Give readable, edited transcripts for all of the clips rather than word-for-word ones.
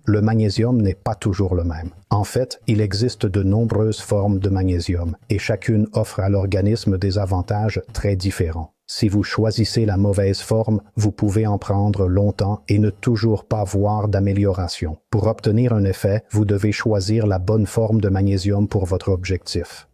Le magnésium n'est pas toujours le même. En fait, il existe de nombreuses formes de magnésium et chacune offre à l'organisme des avantages très différents. Si vous choisissez la mauvaise forme, vous pouvez en prendre longtemps et ne toujours pas voir d'amélioration. Pour obtenir un effet, vous devez choisir la bonne forme de magnésium pour votre objectif.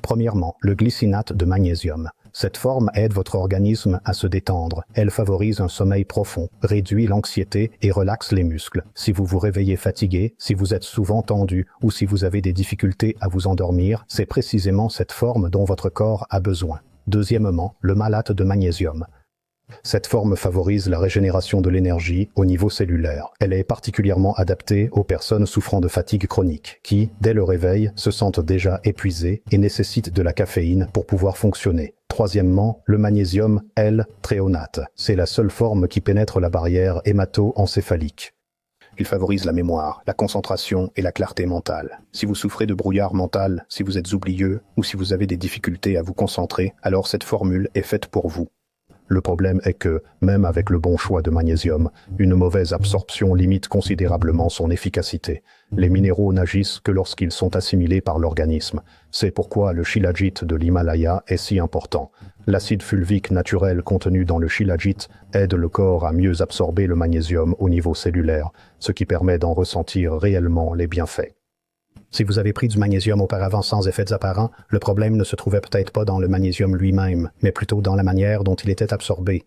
Premièrement, le glycinate de magnésium. Cette forme aide votre organisme à se détendre. Elle favorise un sommeil profond, réduit l'anxiété et relaxe les muscles. Si vous vous réveillez fatigué, si vous êtes souvent tendu ou si vous avez des difficultés à vous endormir, c'est précisément cette forme dont votre corps a besoin. Deuxièmement, le malate de magnésium. Cette forme favorise la régénération de l'énergie au niveau cellulaire. Elle est particulièrement adaptée aux personnes souffrant de fatigue chronique, qui, dès le réveil, se sentent déjà épuisées et nécessitent de la caféine pour pouvoir fonctionner. Troisièmement, le magnésium L-thréonate. C'est la seule forme qui pénètre la barrière hémato-encéphalique. Il favorise la mémoire, la concentration et la clarté mentale. Si vous souffrez de brouillard mental, si vous êtes oublieux ou si vous avez des difficultés à vous concentrer, alors cette formule est faite pour vous. Le problème est que, même avec le bon choix de magnésium, une mauvaise absorption limite considérablement son efficacité. Les minéraux n'agissent que lorsqu'ils sont assimilés par l'organisme. C'est pourquoi le shilajit de l'Himalaya est si important. L'acide fulvique naturel contenu dans le shilajit aide le corps à mieux absorber le magnésium au niveau cellulaire, ce qui permet d'en ressentir réellement les bienfaits. Si vous avez pris du magnésium auparavant sans effets apparents, le problème ne se trouvait peut-être pas dans le magnésium lui-même, mais plutôt dans la manière dont il était absorbé.